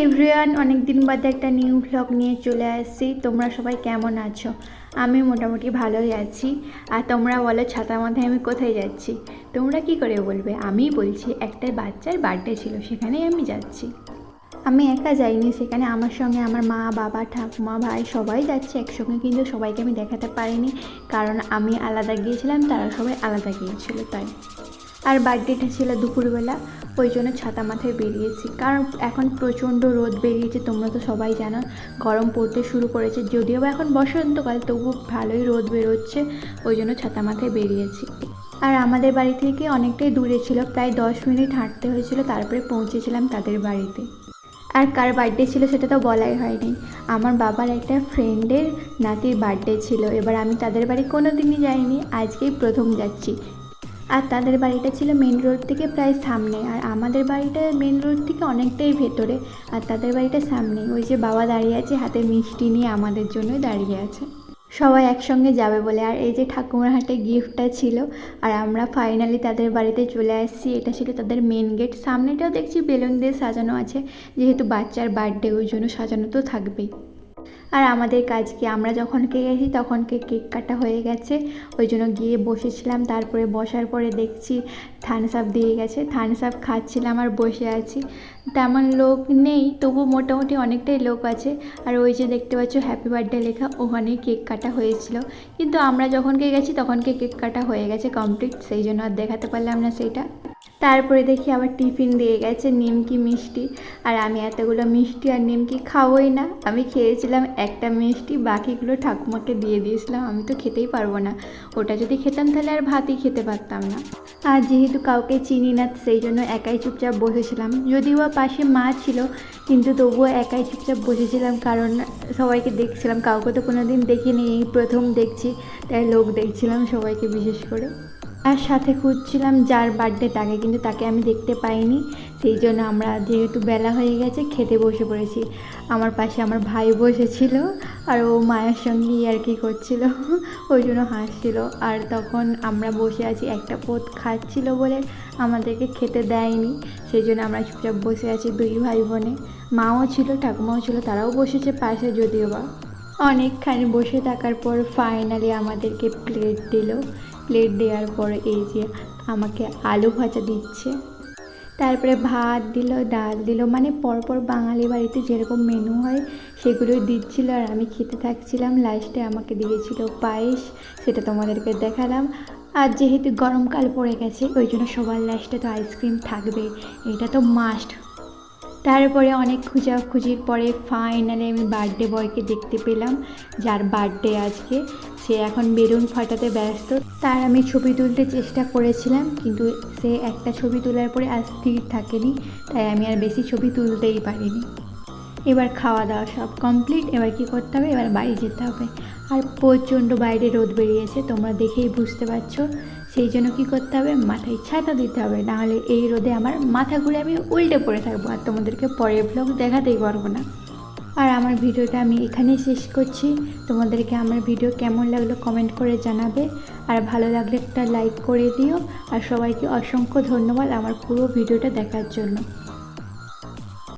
Everyone, অনেক দিন বাদে একটা নিউ ভ্লগ নিয়ে চলে আসছি। তোমরা সবাই কেমন আছো? আমি মোটামুটি ভালোই আছি। আর তোমরা বলো ছাতার মাথায় আমি কোথায় যাচ্ছি? তোমরা কি করে বলবে? আমিই বলছি, একটা বাচ্চার বার্থডে ছিল, সেখানেই আমি যাচ্ছি। আমি একা যাইনি, সেখানে আমার সঙ্গে আমার মা, বাবা, ঠাকুমা, ভাই সবাই যাচ্ছে একসঙ্গে, কিন্তু সবাইকে আমি দেখাতে পারিনি, কারণ আমি আলাদা গিয়েছিলাম, তারা সবাই আলাদা গিয়েছিল তাই। আর বার্থডেটা ছিল দুপুরবেলা, ওই জন্য ছাতা মাথায় বেরিয়েছি, কারণ এখন প্রচণ্ড রোদ বেরিয়েছে। তোমরা তো সবাই জানো গরম পড়তে শুরু করেছে, যদিও বা এখন বসন্তকাল, তবু ভালোই রোদ বেরোচ্ছে, ওই জন্য ছাতা মাথায় বেরিয়েছি। আর আমাদের বাড়ি থেকে অনেকটাই দূরে ছিল, প্রায় 10 মিনিট হাঁটতে হয়েছিল, তারপরে পৌঁছেছিলাম তাদের বাড়িতে। আর কার বার্থডে ছিল সেটা তো বলাই হয়নি। আমার বাবার একটা ফ্রেন্ডের নাতির বার্থডে ছিল। এবার আমি তাদের বাড়ি কোনো দিনই যাইনি, আজকেই প্রথম যাচ্ছি। আর তাদের বাড়িটা ছিল মেন রোড থেকে প্রায় সামনে, আর আমাদের বাড়িটা মেন রোড থেকে অনেকটাই ভেতরে, আর তাদের বাড়িটা সামনে। ওই যে বাবা দাঁড়িয়ে আছে হাতে মিষ্টি নিয়ে, আমাদের জন্যই দাঁড়িয়ে আছে, সবাই একসঙ্গে যাবে বলে। আর এই যে ঠাকুমার হাতে গিফটটা ছিল, আর আমরা ফাইনালি তাদের বাড়িতে চলে আসছি। এটা ছিল তাদের মেন গেট। সামনেটাও দেখছি বেলুন দিয়ে সাজানো আছে, যেহেতু বাচ্চার বার্থডে, ওই জন্য সাজানো তো থাকবেই। আর আমাদের কাজ কি, আমরা যখন গেছি তখন কেক কাটা হয়ে গেছে, ওই জন্য গিয়ে বসেছিলাম। তারপরে বসার পরে দেখছি থামস আপ দিয়ে গেছে, থামস আপ খাচ্ছিলাম আর বসে আছি। তেমন লোক নেই, তবু মোটামুটি অনেকটাই লোক আছে। আর ওই যে দেখতে পাচ্ছ হ্যাপি বার্থডে লেখা, ওখানেই কেক কাটা হয়েছিল, কিন্তু আমরা যখন গেছি তখন কেক কাটা হয়ে গেছে কমপ্লিট, সেই জন্য আর দেখাতে পারলাম না সেইটা। তারপরে দেখি আবার টিফিন দিয়ে গেছে, নিমকি মিষ্টি। আর আমি এতগুলো মিষ্টি আর নিমকি খাবোই না, আমি খেয়েছিলাম একটা মিষ্টি, বাকিগুলো ঠাকুমাকে দিয়ে দিয়েছিলাম। আমি তো খেতেই পারবো না, ওটা যদি খেতাম তাহলে আর ভাতই খেতে পারতাম না। আর যেহেতু কাউকে চিনি না, সেই জন্য একাই চুপচাপ বসেছিলাম। যদিও বা পাশে মা ছিল, কিন্তু তবুও একাই চুপচাপ বসেছিলাম, কারণ সবাইকে দেখছিলাম, কাউকে তো কোনো দিন দেখিনি, এই প্রথম দেখছি, তাই লোক দেখছিলাম সবাইকে বিশেষ করে। আর সাথে খুঁজছিলাম যার বার্থডে তাকে, কিন্তু তাকে আমি দেখতে পাইনি। সেই জন্য আমরা, যেহেতু বেলা হয়ে গেছে, খেতে বসে পড়েছি। আমার পাশে আমার ভাই বসেছিল, আর ও মায়ের সঙ্গে আর কি করছিল, ওই জন্য হাসছিল। আর তখন আমরা বসে আছি, একটা পোত খাচ্ছিল বলে আমাদেরকে খেতে দেয়নি, সেই জন্য আমরা চুপচাপ বসে আছি দুই ভাই বোনে। মাও ছিল, ঠাকুমাও ছিল, তারাও বসেছে পাশে। যদিও বা অনেকখানি বসে থাকার পর ফাইনালি আমাদেরকে প্লেট দিল। প্লেট দেওয়ার পর এই যে আমাকে আলু ভাজা দিচ্ছে, তারপরে ভাত দিল, ডাল দিল, মানে পরপর বাঙালি বাড়িতে যেরকম মেনু হয় সেগুলোই দিচ্ছিল, আর আমি খেতে থাকছিলাম। লাস্টে আমাকে দিয়েছিল পায়েস, সেটা তোমাদেরকে দেখালাম। আর যেহেতু গরমকাল পড়ে গেছে, ওই জন্য সবার লাস্টে তো আইসক্রিম থাকবে, এটা তো মাস্ট। তারপরে অনেক খোঁজাখুঁজির পরে ফাইনালি আমি বার্থডে বয়কে দেখতে পেলাম, যার বার্থডে আজকে। সে এখন বেলুন ফাটাতে ব্যস্ত, তার আমি ছবি তুলতে চেষ্টা করেছিলাম, কিন্তু সে একটা ছবি তোলার পরে আর স্থির থাকেনি, তাই আমি আর বেশি ছবি তুলতেই পারিনি। এবার খাওয়া দাওয়া সব কমপ্লিট, এবার কি করতে হবে, এবার বাড়ি যেতে হবে। আর প্রচণ্ড বাইরে রোদ বেরিয়েছে, তোমরা দেখেই বুঝতে পারছো। সেই জন্য কী করতে হবে, মাথায় ছাতা দিতে হবে, নাহলে এই রোদে আমার মাথা ঘুরে আমি উল্টে পড়ে থাকবো, আর তোমাদেরকে পরের ব্লগ দেখাতেই পারবো না। আর আমার ভিডিওটা আমি এখানেই শেষ করছি। তোমাদেরকে আমার ভিডিও কেমন লাগলো কমেন্ট করে জানাবে, আর ভালো লাগলে একটা লাইক করে দিও। আর সবাইকে অসংখ্য ধন্যবাদ আমার পুরো ভিডিওটা দেখার জন্য।